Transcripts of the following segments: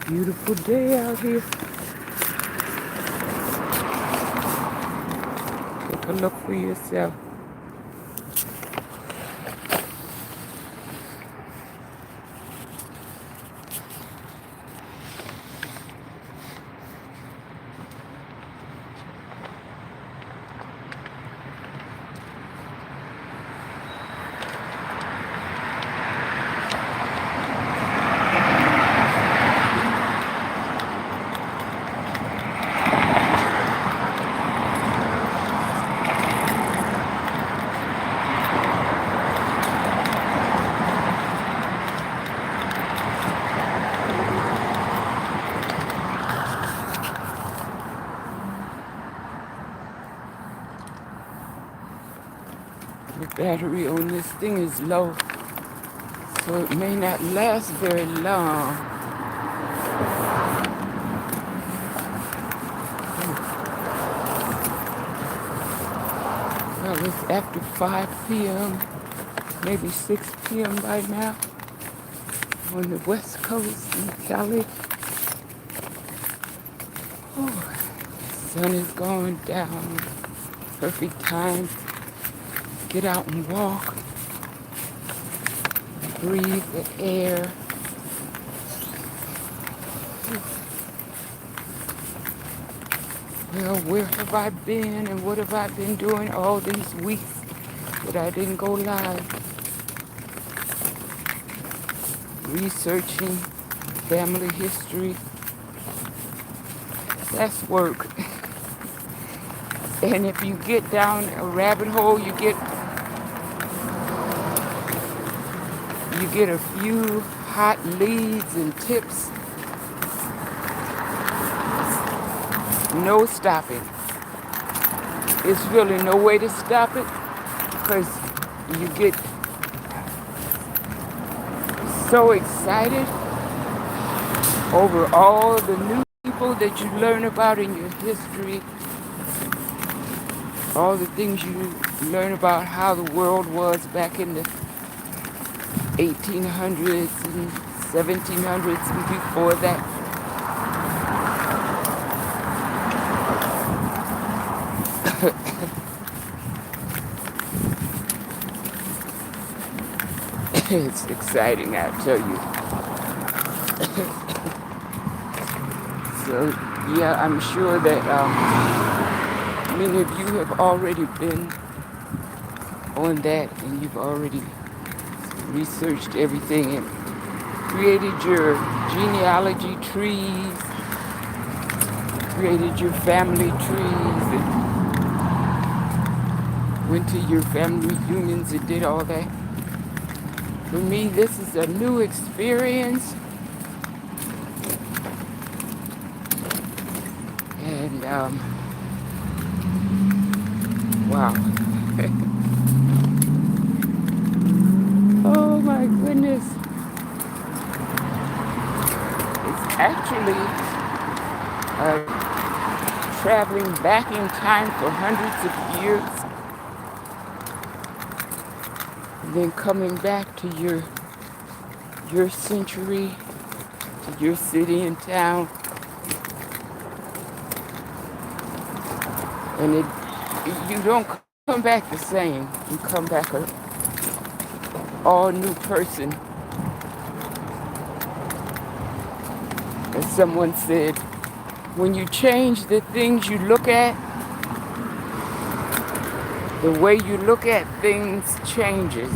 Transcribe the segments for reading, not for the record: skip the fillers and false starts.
Beautiful day out here. Take a look for yourself. The battery on this thing is low, so it may not last very long. Well, it's after 5 p.m., maybe 6 p.m. by now on the West Coast in Cali. Oh, the sun is going down. Perfect time. Get out and walk. Breathe the air. Well, where have I been and what have I been doing all these weeks that I didn't go live? Researching family history. That's work. And if you get down a rabbit hole, you get a few hot leads and tips. No stopping. It's really no way to stop it because you get so excited over all the new people that you learn about in your history, all the things you learn about how the world was back in the 1800s and 1700s and before that. It's exciting, I tell you. So, yeah, I'm sure that many of you have already been on that and you've already researched everything and created your genealogy trees, created your family trees, and went to your family reunions and did all that. For me, this is a new experience. And, wow. Oh my goodness. It's actually traveling back in time for hundreds of years. And then coming back to your century, to your city and town. And you don't come back the same. You come back a all new person. As someone said, when you change the things you look at, the way you look at things changes.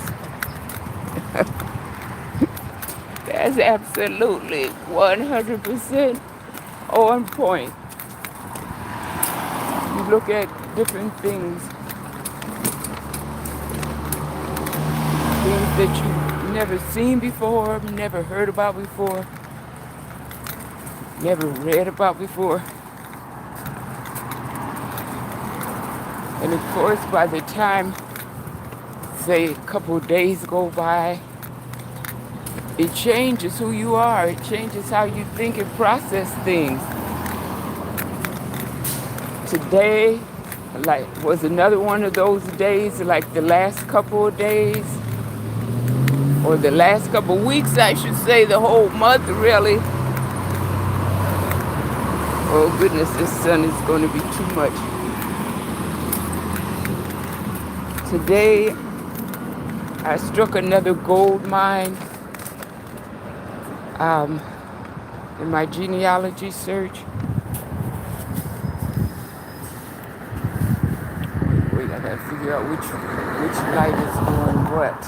That's absolutely 100% on point. You look at different things that you've never seen before, never heard about before, never read about before. And of course, by the time, say, a couple of days go by, it changes who you are. It changes how you think and process things. Today, was another one of those days, like the last couple of days, or the last couple of weeks, I should say, the whole month really, Oh goodness, this sun is going to be too much. Today, I struck another gold mine in my genealogy search. Wait, I gotta figure out which light is doing what.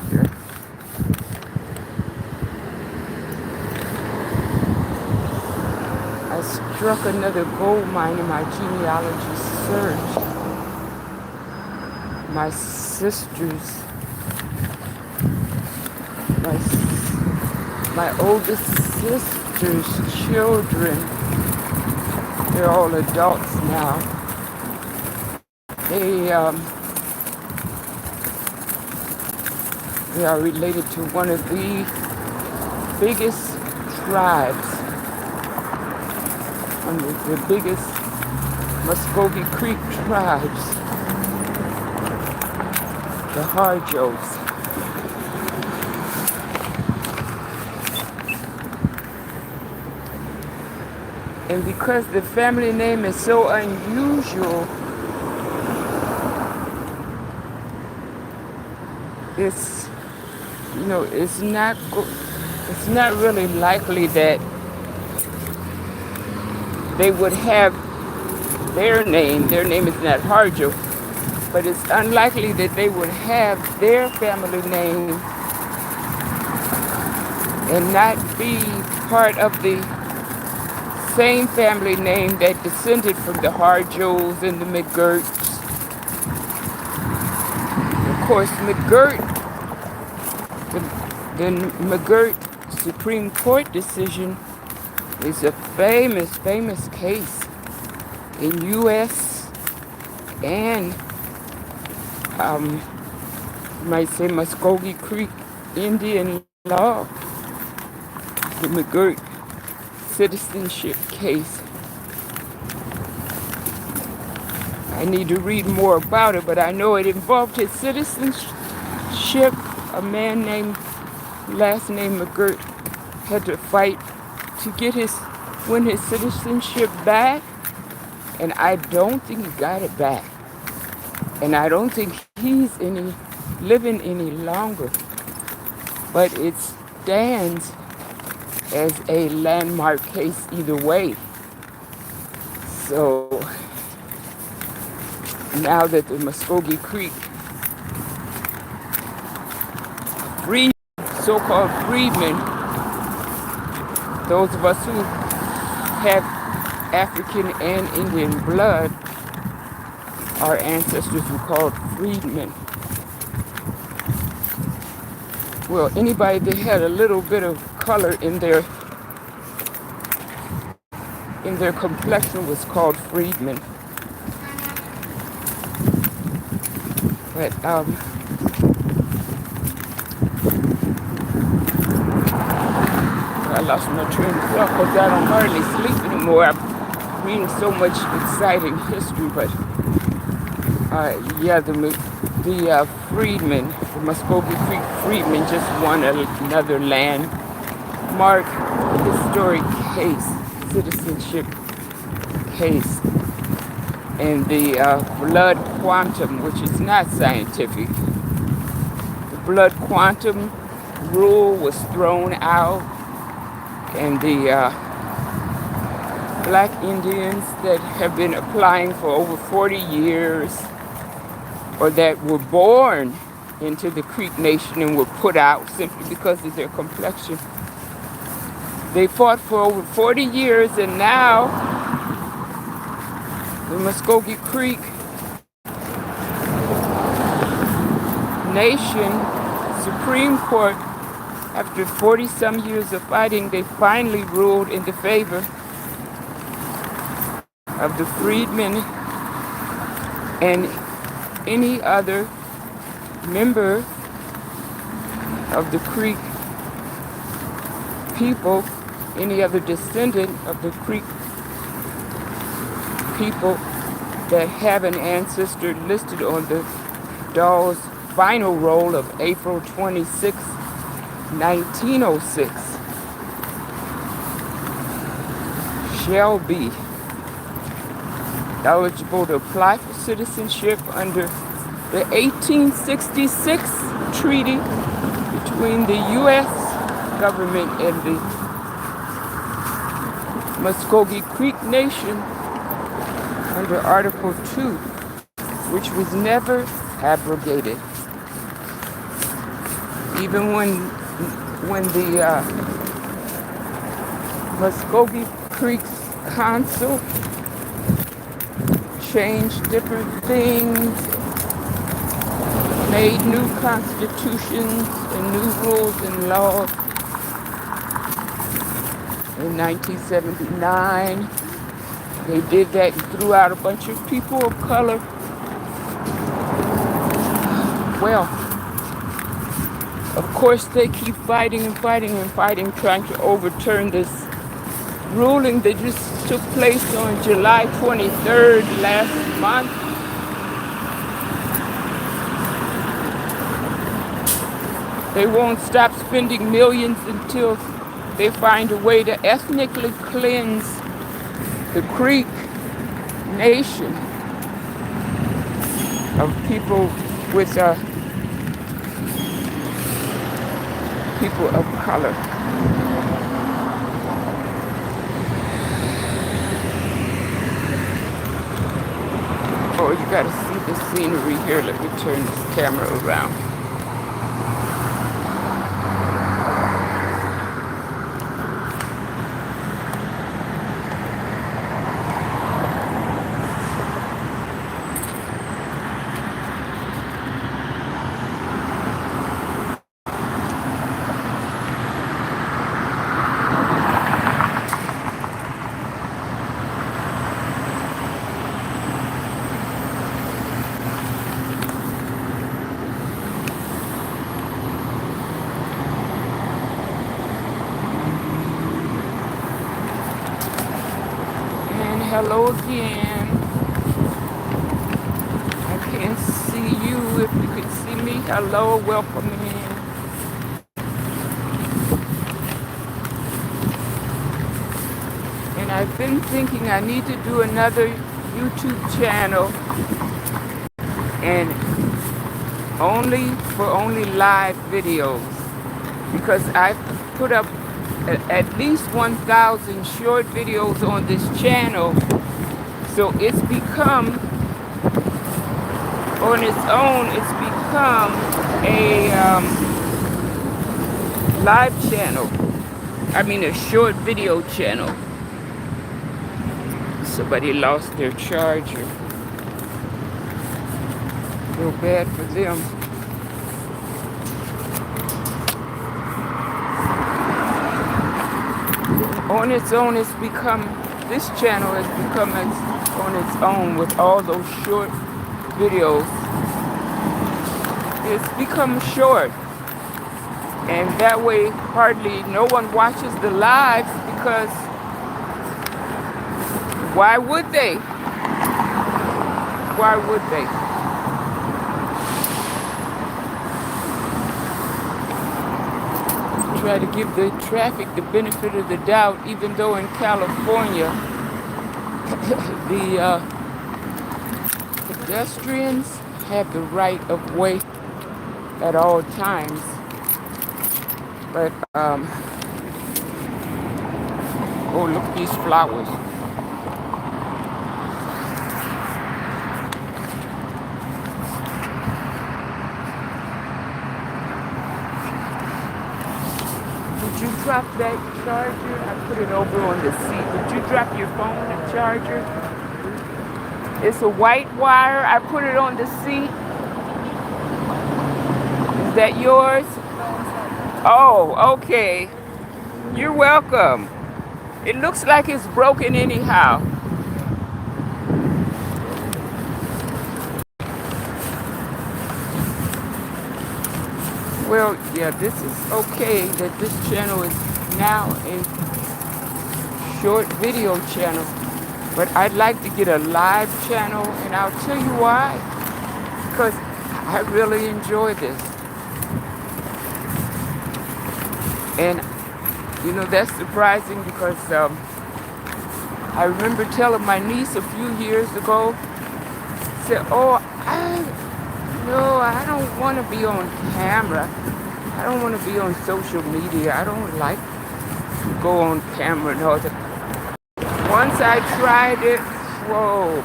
Here. I struck another gold mine in my genealogy search. My sisters, my oldest sister's children, they're all adults now. They are related to one of the biggest tribes, one of the biggest Muscogee Creek tribes, the Harjos. And because the family name is so unusual, it's it's not really likely that they would have their name. Their name is not Harjo, but it's unlikely that they would have their family name and not be part of the same family name that descended from the Harjos and the McGirts. Of course, McGirt, the McGirt Supreme Court decision is a famous case in U.S. and you might say Muscogee Creek Indian law, the McGirt citizenship case. I need to read more about it, but I know it involved his citizenship. A man named, last name McGirt, had to fight to win his citizenship back, and I don't think he got it back. And I don't think he's living any longer. But it stands as a landmark case either way. So now that the Muscogee Creek so-called freedmen, those of us who have African and Indian blood, our ancestors were called freedmen. Well, anybody that had a little bit of color in their complexion was called freedmen. But I lost my train of thought because I don't hardly sleep anymore. I'm reading so much exciting history, but the freedmen, the Muscogee Creek freedmen, just won another landmark historic case, citizenship case, and the blood quantum, which is not scientific. The blood quantum rule was thrown out, and the black Indians that have been applying for over 40 years, or that were born into the Creek Nation and were put out simply because of their complexion. They fought for over 40 years, and now the Muscogee Creek Nation Supreme Court, after 40-some years of fighting, they finally ruled in the favor of the freedmen and any other member of the Creek people, any other descendant of the Creek people that have an ancestor listed on the DAWES final roll of April 26, 1906, shall be eligible to apply for citizenship under the 1866 treaty between the U.S. government and the Muscogee Creek Nation under Article 2, which was never abrogated. Even when the Muscogee Creek's council changed different things, made new constitutions and new rules and laws in 1979. They did that and threw out a bunch of people of color. Well, of course they keep fighting and fighting and fighting, trying to overturn this ruling that just took place on July 23rd last month. They won't stop spending millions until they find a way to ethnically cleanse the Creek Nation of people with people of color. Oh, you gotta see the scenery here. Let me turn this camera around. Hello again. I can't see you. If you could see me, hello, welcome in. And I've been thinking I need to do another YouTube channel, and only live videos, because I've put up at least 1,000 short videos on this channel, so it's become, on its own, it's become a live channel. I mean a short video channel. Somebody lost their charger. Feel bad for them. On its own, it's become, this channel has become on its own with all those short videos. It's become short, and that way hardly no one watches the lives, because why would they? Why would they? Try to give the traffic the benefit of the doubt, even though in California the pedestrians have the right of way at all times. But oh, look at these flowers. Did you drop that charger? I put it over on the seat. Did you drop your phone and charger? It's a white wire. I put it on the seat. Is that yours? Oh, okay. You're welcome. It looks like it's broken anyhow. Well, yeah, this is okay that this channel is now a short video channel, but I'd like to get a live channel, and I'll tell you why. Because I really enjoy this. And, you know, that's surprising because I remember telling my niece a few years ago, said, "Oh, I don't want to be on camera. I don't want to be on social media. I don't like to go on camera and all that." Once I tried it, whoa,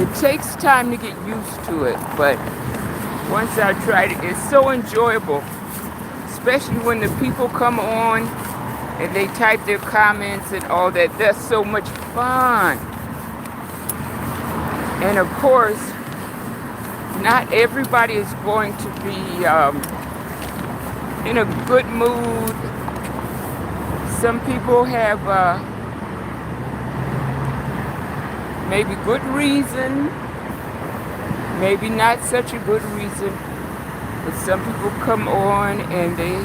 it takes time to get used to it, but once I tried it, it's so enjoyable, especially when the people come on and they type their comments and all that. That's so much fun. And of course, not everybody is going to be in a good mood. Some people have maybe good reason, maybe not such a good reason, but some people come on and they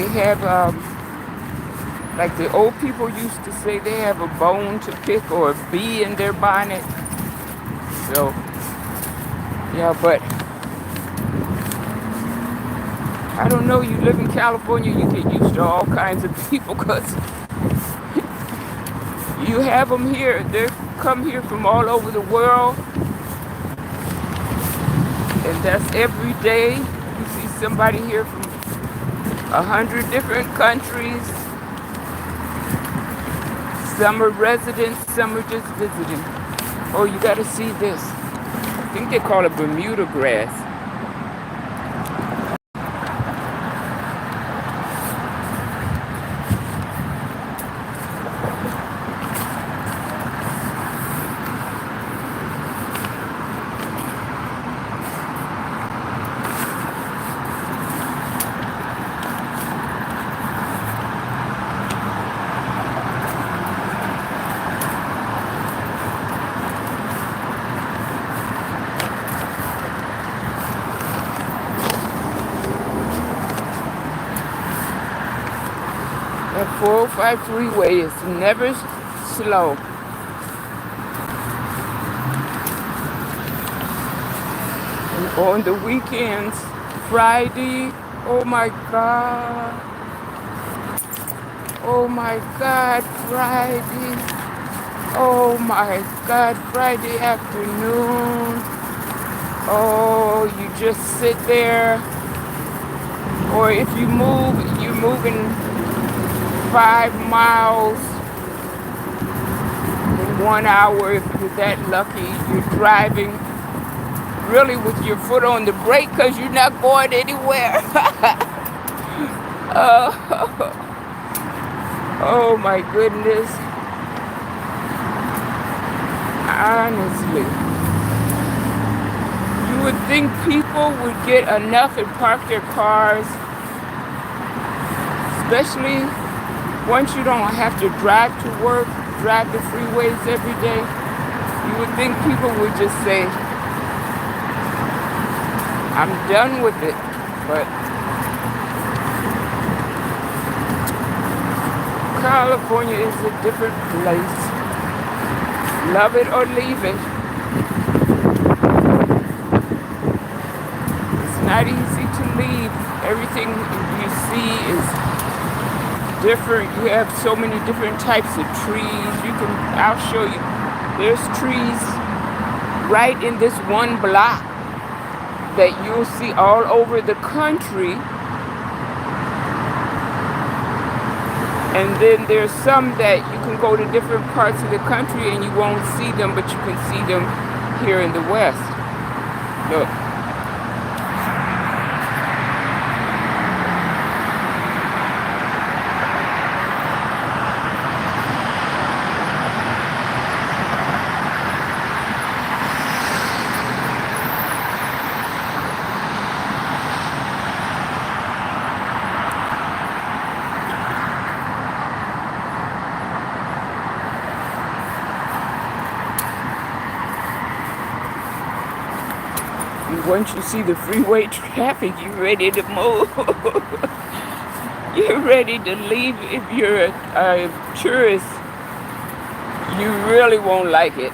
have like the old people used to say, they have a bone to pick or a bee in their bonnet. So yeah, but I don't know, you live in California, you get used to all kinds of people because you have them here. They come here from all over the world, and that's every day. You see somebody here from 100 different countries. Some are residents, some are just visiting. Oh, you gotta see this. I think they call it Bermuda grass. That 405 freeway is never slow. And on the weekends, Friday, oh my God. Oh my God, Friday. Oh my God, Friday afternoon. Oh, you just sit there. Or if you move, you're moving 5 miles in 1 hour. If you're that lucky, you're driving really with your foot on the brake because you're not going anywhere. Oh my goodness. Honestly, you would think people would get enough and park their cars, especially once you don't have to drive to work, drive the freeways every day. You would think people would just say, "I'm done with it." But California is a different place. Love it or leave it. It's not easy to leave. Everything you see is different. You have so many different types of trees. I'll show you. There's trees right in this one block that you'll see all over the country. And then there's some that you can go to different parts of the country and you won't see them, but you can see them here in the West. Look. Once you see the freeway traffic, you're ready to move. You're ready to leave. If you're a tourist, you really won't like it.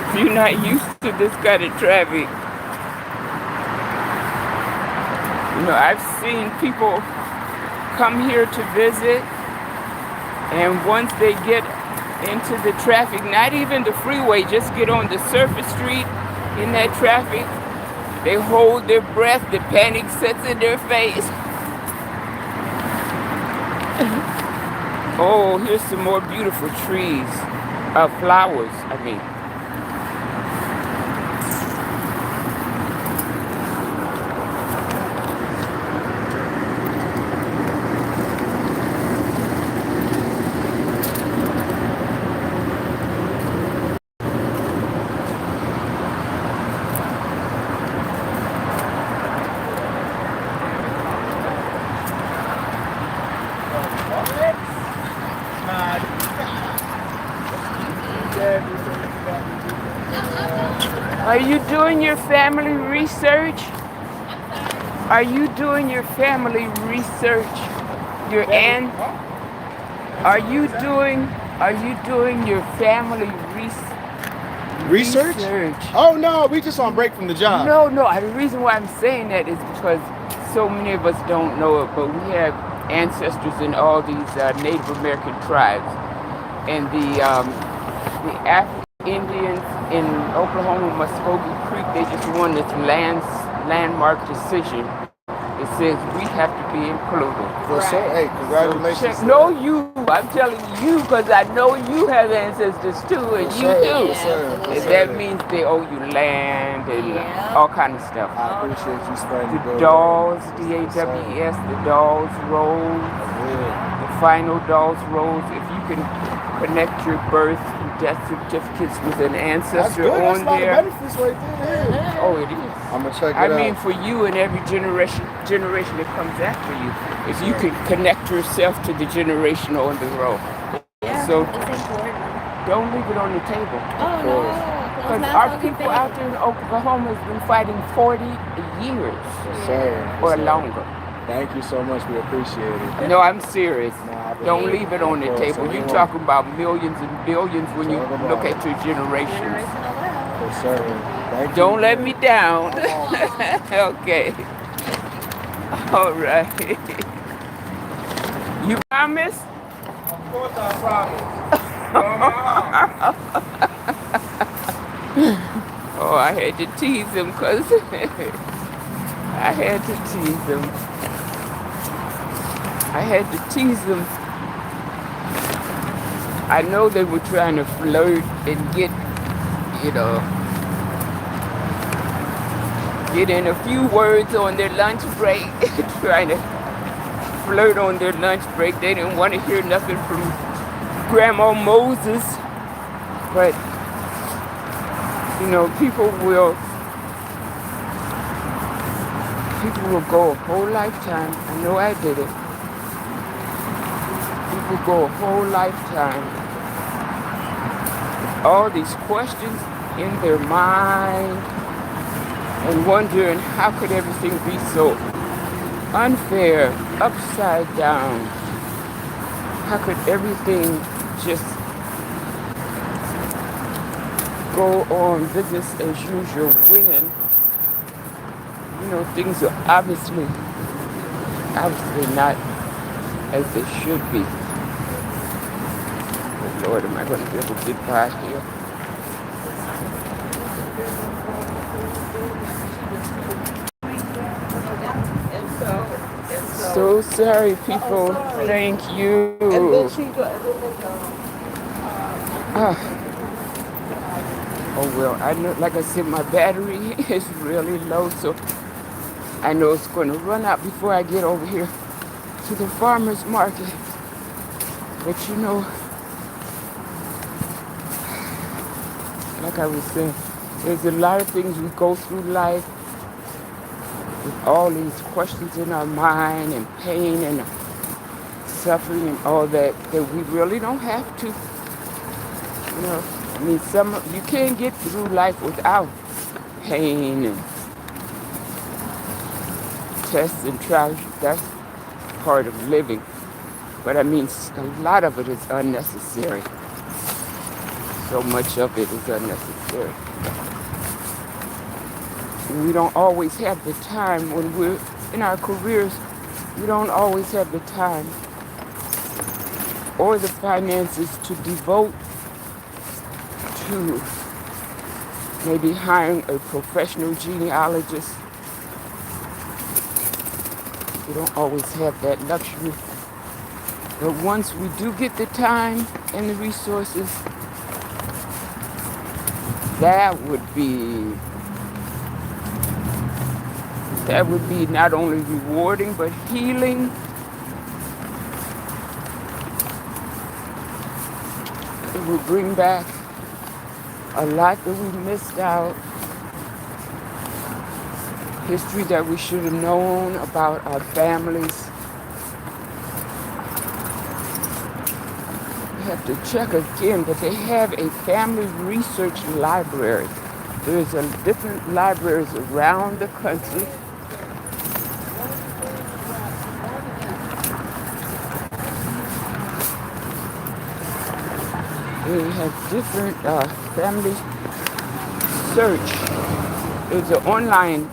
If you're not used to this kind of traffic. I've seen people come here to visit, and once they get into the traffic, not even the freeway, just get on the surface street in that traffic, they hold their breath, the panic sets in their face. Oh, here's some more beautiful trees, flowers, I mean. Are you doing your family research? Are you doing your family research? Your aunt? Are you doing your family Research? Oh no, we just on break from the job. No. The reason why I'm saying that is because so many of us don't know it, but we have ancestors in all these Native American tribes, and the African Indians in Oklahoma, Muscogee Creek, they just won this landmark decision. It says we have to be included. For sure. Hey, congratulations. No, you. I'm telling you because I know you have ancestors too, and you do. Yes, sir. And that means they owe you land and all kind of stuff. I appreciate you spreading the DAWES, DAWES, the DAWES rolls, the final DAWES rolls. If you can connect your birth and death certificates with an ancestor on there. Benefits right there. Oh, it is. I'm gonna check it out. I mean, for you and every generation that comes after you, if you can connect yourself to the generation on the road. Yeah, so it's important. don't leave it on the table. Oh no. Because our people out there in Oklahoma has been fighting 40 years or longer. Thank you so much. We appreciate it. No, I'm serious. Don't leave it on the table. You're talking about millions and billions when you look at your generations. Yes, sir. Don't let me down. Okay. All right. You promise? Of course I promise. Oh, I had to tease him because I had to tease him. I know they were trying to flirt and get in a few words on their lunch break, trying to flirt on their lunch break. They didn't want to hear nothing from Grandma Moses. But, people will go a whole lifetime. I know I did it. People go a whole lifetime with all these questions in their mind and wondering how could everything be so unfair, upside down? How could everything just go on business as usual when, things are obviously not as they should be. Oh Lord, am I going to be able to get by here? So sorry, people. Thank you. Oh well, I know. Like I said, my battery is really low, so I know it's going to run out before I get over here to the farmer's market. But like I was saying, there's a lot of things we go through life with all these questions in our mind and pain and suffering and all that we really don't have to. You can't get through life without pain and tests and trials. That's part of living. But a lot of it is unnecessary. So much of it is unnecessary. We don't always have the time when we're in our careers, we don't always have the time or the finances to devote to maybe hiring a professional genealogist. We don't always have that luxury. But once we do get the time and the resources, that would be not only rewarding but healing. It will bring back a lot that we missed out. History that we should have known about our families. We have to check again, but they have a family research library. There's different libraries around the country. They have different family search. There's an online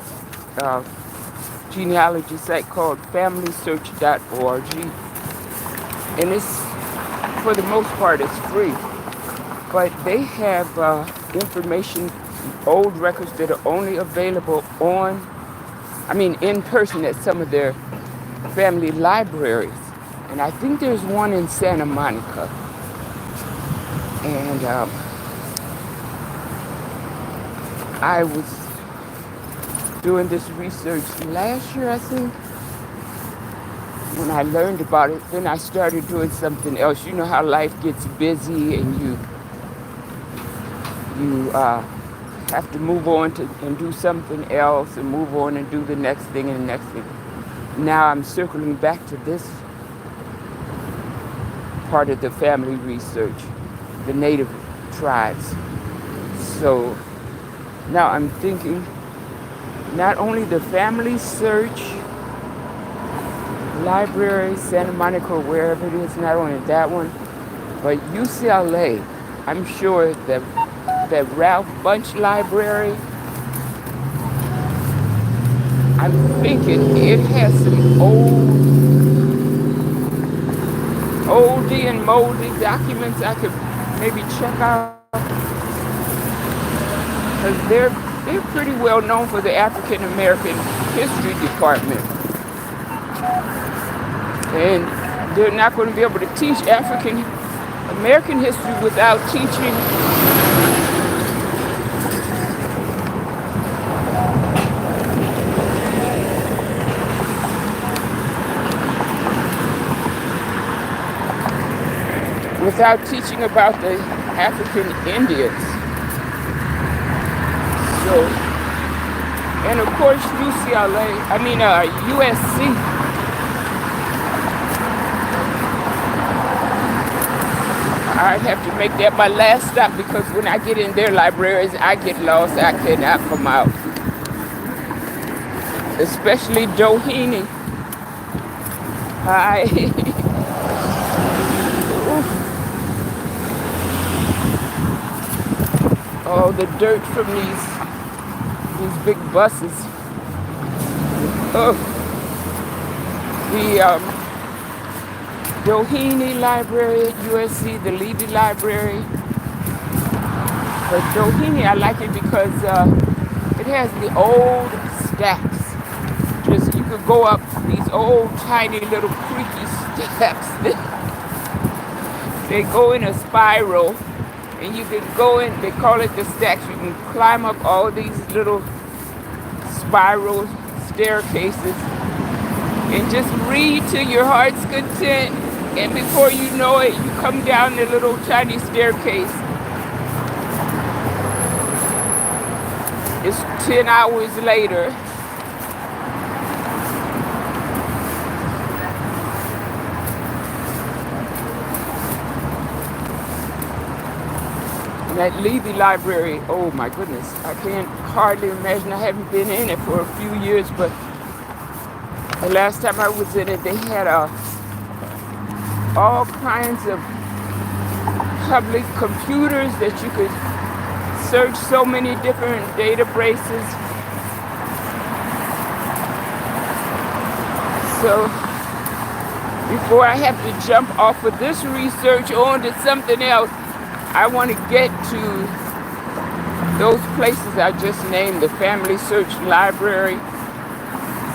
genealogy site called FamilySearch.org, and it's, for the most part, it's free. But they have information, old records that are only available in person at some of their family libraries. And I think there's one in Santa Monica. And I was doing this research last year, I think. When I learned about it, then I started doing something else. You know how life gets busy and you have to move on and do something else and move on and do the next thing and the next thing. Now I'm circling back to this part of the family research, the native tribes. So now I'm thinking not only the family search library, Santa Monica, or wherever it is, not only that one, but UCLA. I'm sure that Ralph Bunche library, I'm thinking it has some oldie and moldy documents I could maybe check out, because they're pretty well known for the African American history department. And they're not going to be able to teach African American history without teaching about the African Indians. So, and of course USC. I'd have to make that my last stop, because when I get in their libraries, I get lost. I cannot come out. Especially Doheny. All the dirt from these big buses. The Doheny Library at USC, the Levy Library. But Doheny, I like it because it has the old stacks. Just, you could go up these old tiny little creaky steps. They go in a spiral, and you can go in, they call it the stacks. You can climb up all these little spiral staircases and just read to your heart's content. And before you know it, you come down the little tiny staircase. It's 10 hours later. And that Levy Library, oh my goodness, I can't hardly imagine. I haven't been in it for a few years, but the last time I was in it, they had all kinds of public computers that you could search so many different databases. So before I have to jump off of this research on to something else, I want to get to those places I just named, the Family Search Library,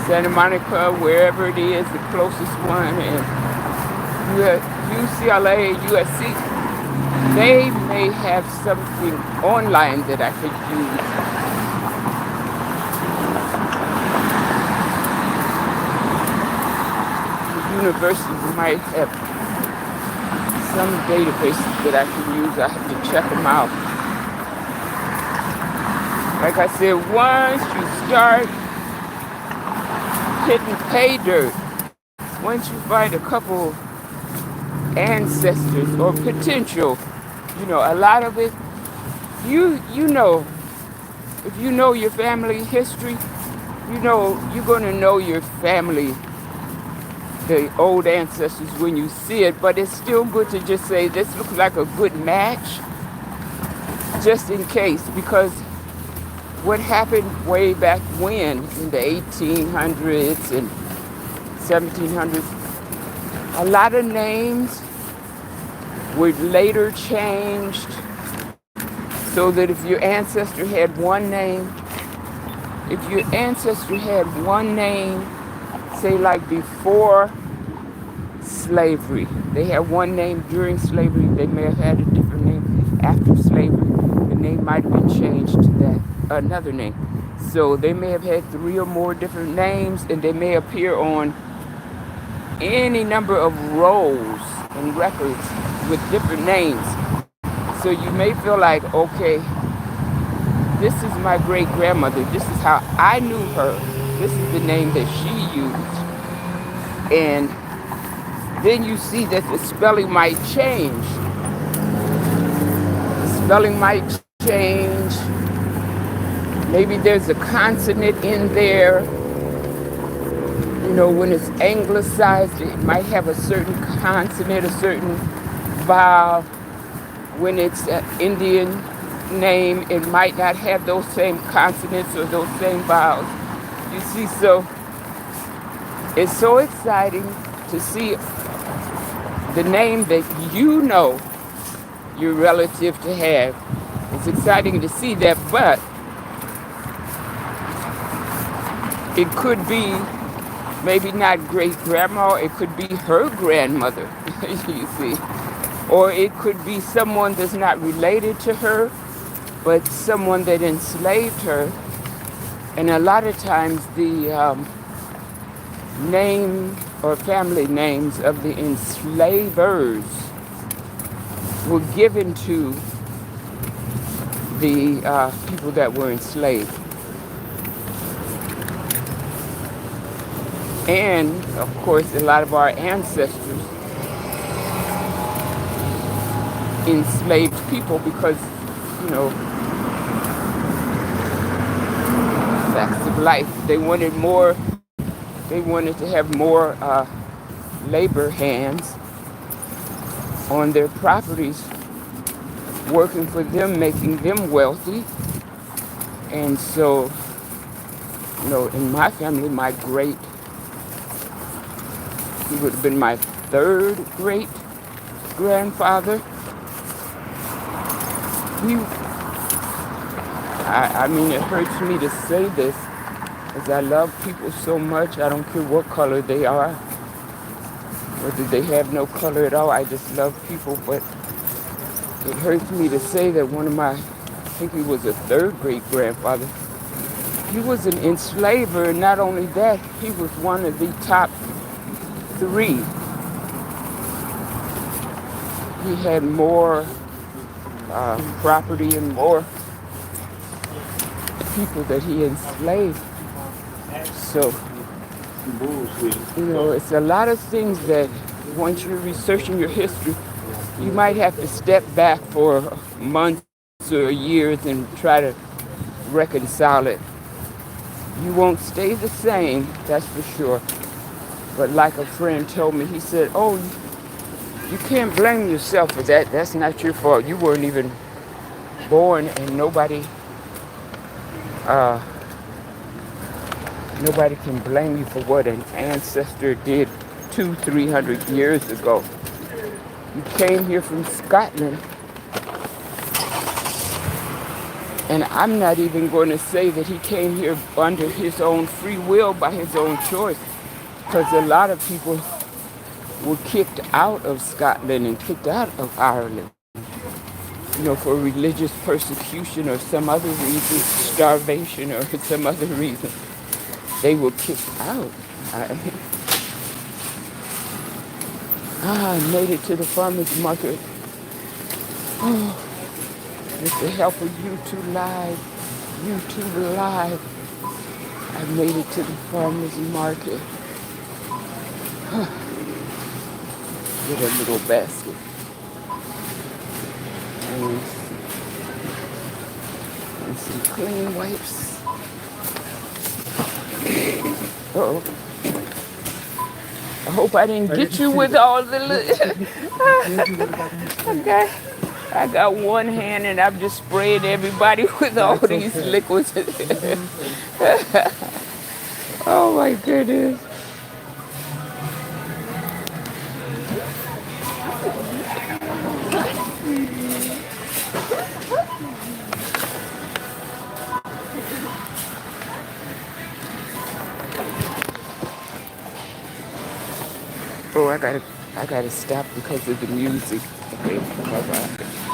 Santa Monica, wherever it is, the closest one, and UCLA, USC. They may have something online that I could use. The universities might have some databases that I can use. I have to check them out. Like I said, once you start hitting pay dirt, once you find a couple ancestors or potential, a lot of it, you know, if you know your family history, you're going to know your family, the old ancestors, when you see it. But it's still good to just say, this looks like a good match, just in case, because what happened way back when, in the 1800s and 1700s, a lot of names were later changed so that if your ancestor had one name, say like before slavery, they had one name during slavery, they may have had a different name after slavery, the name might have been changed to that another name. So they may have had 3 or more different names, and they may appear on any number of rolls and records with different names. So you may feel like, okay, this is my great grandmother, this is how I knew her, this is the name that she used. And then you see that the spelling might change. The spelling might change. Maybe there's a consonant in there. When it's anglicized, it might have a certain consonant, a certain vowel. When it's an Indian name, it might not have those same consonants or those same vowels. You see, so it's so exciting to see the name that your relative to have. It's exciting to see that, but it could be maybe not great grandma, it could be her grandmother, you see. Or it could be someone that's not related to her, but someone that enslaved her. And a lot of times the name or family names of the enslavers were given to the people that were enslaved. And, of course, a lot of our ancestors enslaved people because, facts of life. They wanted to have more labor hands on their properties, working for them, making them wealthy. And so, in my family, he would have been my 3rd great grandfather. I mean, it hurts me to say this, because I love people so much. I don't care what color they are, whether they have no color at all. I just love people, but it hurts me to say that I think he was a 3rd great grandfather. He was an enslaver, and not only that, he was one of the top 3. He had more property and more people that he enslaved. So, it's a lot of things that once you're researching your history, you might have to step back for months or years and try to reconcile it. You won't stay the same, that's for sure. But like a friend told me, he said, oh, you can't blame yourself for that. That's not your fault. You weren't even born, and nobody Nobody can blame you for what an ancestor did 200-300 years ago. He came here from Scotland, and I'm not even going to say that he came here under his own free will by his own choice, because a lot of people were kicked out of Scotland and kicked out of Ireland, for religious persecution or some other reason, starvation or some other reason. They were kicked out. I made it to the farmer's market. Oh, with the help of YouTube Live, I made it to the farmer's market. With a little basket. And some clean wipes. Uh-oh. I hope I didn't get you with all the Okay. I got one hand and I'm just spraying everybody with all these liquids. Oh my goodness. Oh, I gotta stop because of the music. Okay, bye-bye.